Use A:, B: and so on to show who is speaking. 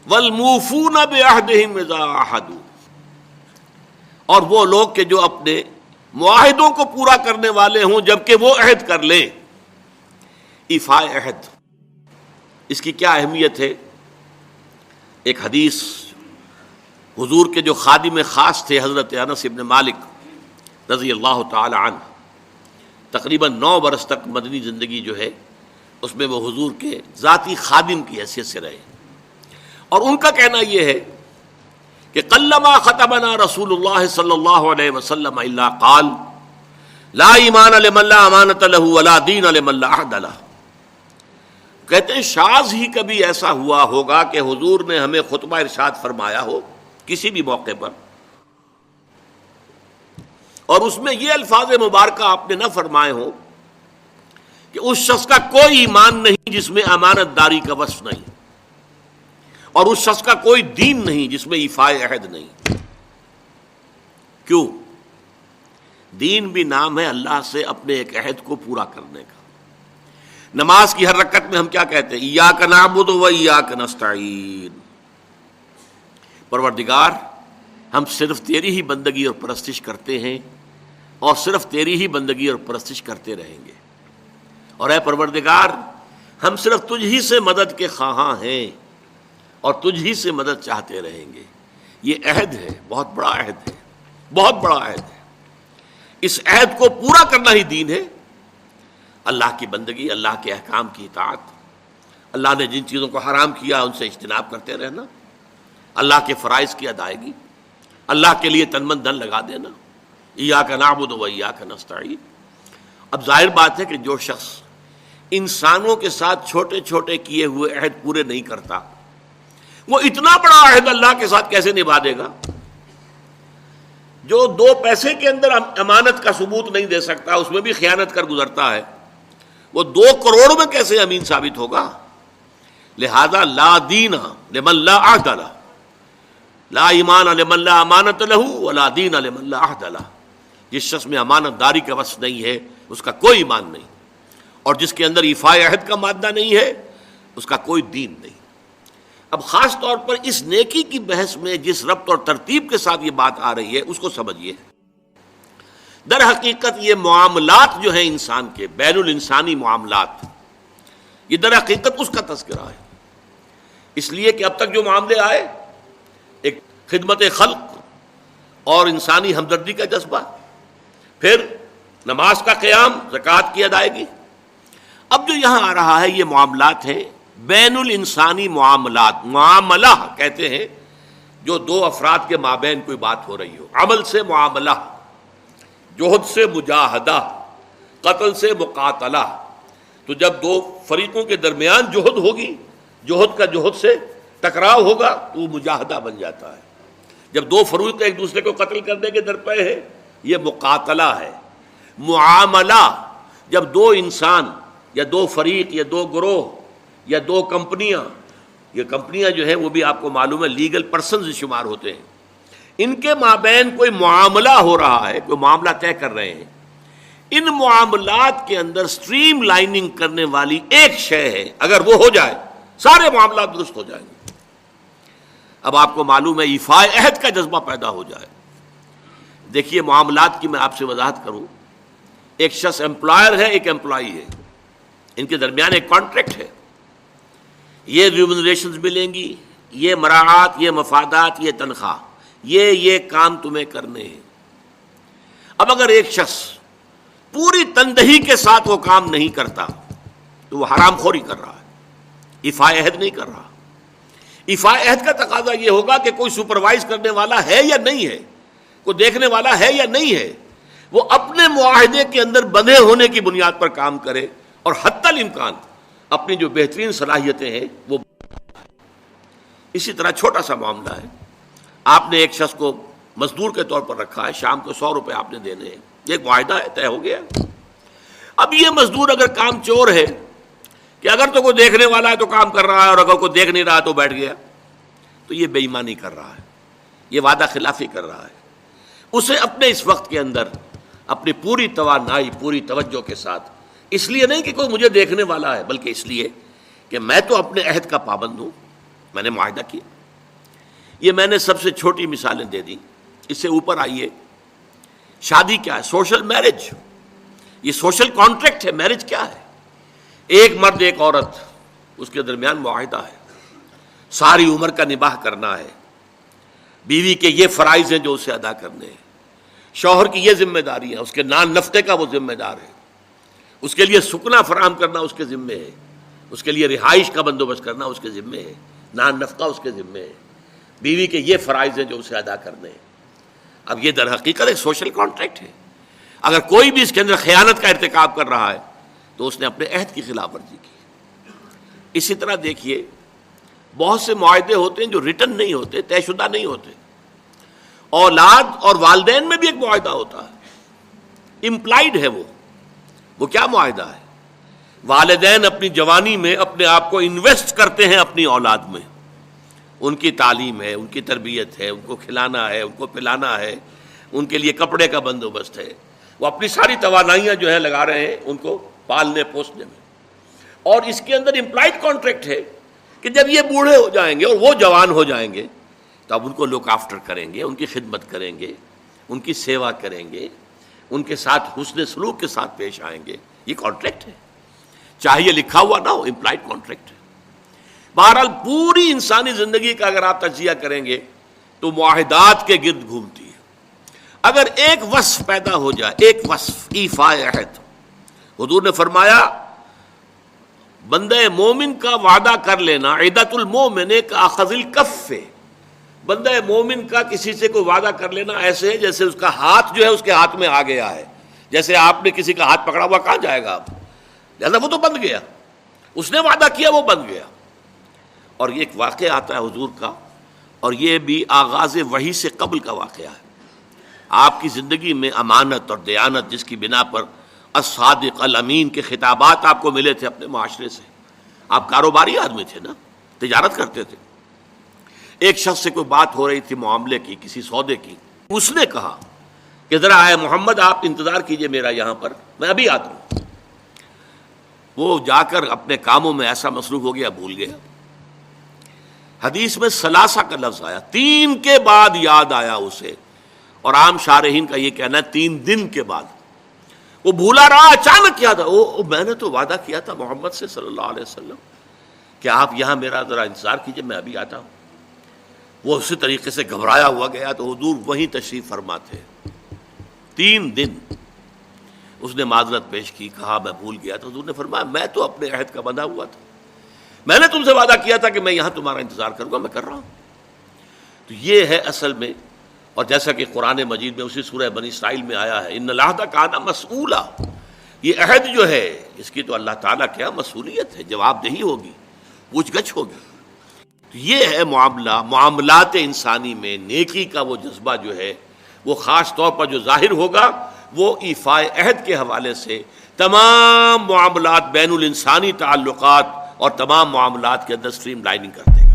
A: والموفون بعہدہم اذا عاہدوا، اور وہ لوگ کہ جو اپنے معاہدوں کو پورا کرنے والے ہوں جبکہ وہ عہد کر لیں۔ ایفاء عہد، اس کی کیا اہمیت ہے؟ ایک حدیث، حضور کے جو خادم خاص تھے حضرت انس بن مالک رضی اللہ تعالی عنہ، تقریباً 9 برس تک مدنی زندگی جو ہے اس میں وہ حضور کے ذاتی خادم کی حیثیت سے رہے، اور ان کا کہنا یہ ہے کہ قلما خطبنا رسول اللہ صلی اللہ علیہ وسلم الا قال لا ایمان لمن لا امانۃ له ولا دین لمن لا عہد له۔ کہتے ہیں شاذ ہی کبھی ایسا ہوا ہوگا کہ حضور نے ہمیں خطبہ ارشاد فرمایا ہو کسی بھی موقع پر، اور اس میں یہ الفاظ مبارکہ آپ نے نہ فرمائے ہوں کہ اس شخص کا کوئی ایمان نہیں جس میں امانت داری کا وصف نہیں، اور اس شخص کا کوئی دین نہیں جس میں ایفاء عہد نہیں۔ کیوں؟ دین بھی نام ہے اللہ سے اپنے ایک عہد کو پورا کرنے کا۔ نماز کی ہر رکعت میں ہم کیا کہتے ہیں؟ ایاک نعبد و ایاک نستعین، پروردگار ہم صرف تیری ہی بندگی اور پرستش کرتے ہیں، اور صرف تیری ہی بندگی اور پرستش کرتے رہیں گے، اور اے پروردگار ہم صرف تجھ ہی سے مدد کے خواہاں ہیں اور تجھ ہی سے مدد چاہتے رہیں گے۔ یہ عہد ہے، بہت بڑا عہد ہے، بہت بڑا عہد ہے۔ اس عہد کو پورا کرنا ہی دین ہے۔ اللہ کی بندگی، اللہ کے احکام کی اطاعت، اللہ نے جن چیزوں کو حرام کیا ان سے اجتناب کرتے رہنا، اللہ کے فرائض کی ادائیگی، اللہ کے لیے تن من دھن لگا دینا، ایاک نعبد و ایاک نستعین۔ اب ظاہر بات ہے کہ جو شخص انسانوں کے ساتھ چھوٹے چھوٹے کیے ہوئے عہد پورے نہیں کرتا، وہ اتنا بڑا عہد اللہ کے ساتھ کیسے نبھا دے گا؟ جو 2 پیسے کے اندر امانت کا ثبوت نہیں دے سکتا، اس میں بھی خیانت کر گزرتا ہے، وہ 2 کروڑ میں کیسے امین ثابت ہوگا؟ لہذا لا دین لمن لا عہد لہ، لا ایمان لمن لا امانۃ لہ ولا دین لمن لا عہد لہ۔ جس شخص میں امانت داری کا وصف نہیں ہے اس کا کوئی ایمان نہیں، اور جس کے اندر ایفاء عہد کا مادہ نہیں ہے اس کا کوئی دین نہیں۔ اب خاص طور پر اس نیکی کی بحث میں جس ربط اور ترتیب کے ساتھ یہ بات آ رہی ہے اس کو سمجھیے۔ در حقیقت یہ معاملات جو ہیں انسان کے، بین الانسانی معاملات، یہ در حقیقت اس کا تذکرہ ہے، اس لیے کہ اب تک جو معاملے آئے، ایک خدمت خلق اور انسانی ہمدردی کا جذبہ، پھر نماز کا قیام، زکوٰۃ کی ادائیگی، اب جو یہاں آ رہا ہے یہ معاملات ہیں بین الانسانی معاملات۔ معاملہ کہتے ہیں جو 2 افراد کے مابین کوئی بات ہو رہی ہو، عمل سے معاملہ، جوہد سے مجاہدہ، قتل سے مقاتلہ۔ تو جب 2 فریقوں کے درمیان جوہد ہوگی، جوہد کا جوہد سے ٹکراؤ ہوگا تو وہ مجاہدہ بن جاتا ہے۔ جب 2 فریق ایک دوسرے کو قتل کرنے کے درپے ہیں یہ مقاتلہ ہے۔ معاملہ جب 2 انسان یا 2 فریق یا 2 گروہ یا 2 کمپنیاں، یہ کمپنیاں جو ہیں وہ بھی آپ کو معلوم ہے لیگل پرسنز شمار ہوتے ہیں، ان کے مابین کوئی معاملہ ہو رہا ہے، کوئی معاملہ طے کر رہے ہیں، ان معاملات کے اندر سٹریم لائننگ کرنے والی ایک شے ہے، اگر وہ ہو جائے سارے معاملات درست ہو جائیں گے۔ اب آپ کو معلوم ہے ایفاء عہد کا جذبہ پیدا ہو جائے۔ دیکھیے معاملات کی میں آپ سے وضاحت کروں، ایک شخص امپلائر ہے، ایک امپلائی ہے، ان کے درمیان ایک کانٹریکٹ ہے، یہ ریمونریشنز ملیں گی، یہ مراعات، یہ مفادات، یہ تنخواہ، یہ کام تمہیں کرنے ہیں۔ اب اگر ایک شخص پوری تندہی کے ساتھ وہ کام نہیں کرتا تو وہ حرام خوری کر رہا ہے، ایفاء عہد نہیں کر رہا۔ ایفاء عہد کا تقاضا یہ ہوگا کہ کوئی سپروائز کرنے والا ہے یا نہیں ہے، کوئی دیکھنے والا ہے یا نہیں ہے، وہ اپنے معاہدے کے اندر بندھے ہونے کی بنیاد پر کام کرے، اور حتی الامکان اپنی جو بہترین صلاحیتیں ہیں وہ۔ اسی طرح چھوٹا سا معاملہ ہے، آپ نے ایک شخص کو مزدور کے طور پر رکھا ہے، شام کو 100 روپے آپ نے دینے ہیں، یہ ایک معاہدہ ہے، طے ہو گیا۔ اب یہ مزدور اگر کام چور ہے کہ اگر تو کوئی دیکھنے والا ہے تو کام کر رہا ہے، اور اگر کوئی دیکھ نہیں رہا تو بیٹھ گیا، تو یہ بے ایمانی کر رہا ہے، یہ وعدہ خلافی کر رہا ہے۔ اسے اپنے اس وقت کے اندر اپنی پوری توانائی، پوری توجہ کے ساتھ، اس لیے نہیں کہ کوئی مجھے دیکھنے والا ہے، بلکہ اس لیے کہ میں تو اپنے عہد کا پابند ہوں، میں نے معاہدہ کیا، یہ میں نے سب سے چھوٹی مثالیں دے دی. اس سے اوپر آئیے. شادی کیا ہے؟ Social marriage. یہ سوشل کانٹریکٹ ہے. میرج کیا ہے؟ ایک مرد ایک عورت، اس کے درمیان معاہدہ ہے، ساری عمر کا نباہ کرنا ہے. بیوی کے یہ فرائض ہیں جو اسے ادا کرنے ہیں، شوہر کی یہ ذمہ داری ہے، اس کے نان نفقے کا وہ ذمہ دار ہے، اس کے لیے سکنا فراہم کرنا اس کے ذمے ہے، اس کے لیے رہائش کا بندوبست کرنا اس کے ذمے ہے، نان نفقہ اس کے ذمے ہے. بیوی کے یہ فرائض ہیں جو اسے ادا کرنے ہیں. اب یہ در حقیقت ایک سوشل کانٹریکٹ ہے. اگر کوئی بھی اس کے اندر خیانت کا ارتکاب کر رہا ہے تو اس نے اپنے عہد کی خلاف ورزی کی. اسی طرح دیکھیے بہت سے معاہدے ہوتے ہیں جو ریٹن نہیں ہوتے، طے شدہ نہیں ہوتے. اولاد اور والدین میں بھی ایک معاہدہ ہوتا ہے، امپلائڈ ہے. وہ کیا معاہدہ ہے؟ والدین اپنی جوانی میں اپنے آپ کو انویسٹ کرتے ہیں اپنی اولاد میں. ان کی تعلیم ہے، ان کی تربیت ہے، ان کو کھلانا ہے، ان کو پلانا ہے، ان کے لیے کپڑے کا بندوبست ہے. وہ اپنی ساری توانائیاں جو ہے لگا رہے ہیں ان کو پالنے پوسنے میں. اور اس کے اندر امپلائڈ کانٹریکٹ ہے کہ جب یہ بوڑھے ہو جائیں گے اور وہ جوان ہو جائیں گے تو اب ان کو لک آفٹر کریں گے، ان کی خدمت کریں گے، ان کی سیوا کریں گے، ان کے ساتھ حسن سلوک کے ساتھ پیش آئیں گے. یہ کانٹریکٹ ہے، چاہے یہ لکھا ہوا نہ ہو، امپلائڈ کانٹریکٹ ہے. بہرحال پوری انسانی زندگی کا اگر آپ تجزیہ کریں گے تو معاہدات کے گرد گھومتی ہے. اگر ایک وصف پیدا ہو جائے، ایک وصف ایفاء عہد، حضور نے فرمایا بندہ مومن کا وعدہ کر لینا عدت المومن کاخذ الکف. بندہ مومن کا کسی سے کوئی وعدہ کر لینا ایسے ہے جیسے اس کا ہاتھ جو ہے اس کے ہاتھ میں آ گیا ہے. جیسے آپ نے کسی کا ہاتھ پکڑا ہوا کہاں جائے گا آپ؟ لہذا وہ تو بند گیا، اس نے وعدہ کیا وہ بند گیا. اور یہ ایک واقعہ آتا ہے حضور کا، اور یہ بھی آغاز وحی سے قبل کا واقعہ ہے. آپ کی زندگی میں امانت اور دیانت جس کی بنا پر الصادق الامین کے خطابات آپ کو ملے تھے اپنے معاشرے سے. آپ کاروباری آدمی تھے نا، تجارت کرتے تھے. ایک شخص سے کوئی بات ہو رہی تھی معاملے کی، کسی سودے کی. اس نے کہا کہ ذرا آئے محمد آپ انتظار کیجئے میرا یہاں پر، میں ابھی آتا ہوں. وہ جا کر اپنے کاموں میں ایسا مصروف ہو گیا بھول گیا. حدیث میں ثلاثہ کا لفظ آیا، 3 کے بعد یاد آیا اسے. اور عام شارحین کا یہ کہنا ہے 3 دن کے بعد. وہ بھولا رہا، اچانک کیا تھا، میں نے تو وعدہ کیا تھا محمد سے صلی اللہ علیہ وسلم کہ آپ یہاں میرا ذرا انتظار کیجئے میں ابھی آتا ہوں. وہ اسی طریقے سے گھبرایا ہوا گیا تو حضور وہیں تشریف فرما تھے. 3 دن اس نے معذرت پیش کی، کہا میں بھول گیا. تو حضور نے فرمایا میں تو اپنے عہد کا بندھا ہوا تھا، میں نے تم سے وعدہ کیا تھا کہ میں یہاں تمہارا انتظار کروں گا، میں کر رہا ہوں. تو یہ ہے اصل میں. اور جیسا کہ قرآن مجید میں اسی سورہ بنی اسرائیل میں آیا ہے ان العہد کان مسئولا، یہ عہد جو ہے اس کی تو اللہ تعالیٰ کیا مسئولیت ہے، جواب دہی ہوگی، پوچھ گچھ ہوگی. تو یہ ہے معاملات انسانی میں نیکی کا وہ جذبہ جو ہے وہ خاص طور پر جو ظاہر ہوگا وہ ایفاء عہد کے حوالے سے تمام معاملات بین الانسانی تعلقات اور تمام معاملات کے اندر سٹریم لائننگ کرتے ہیں.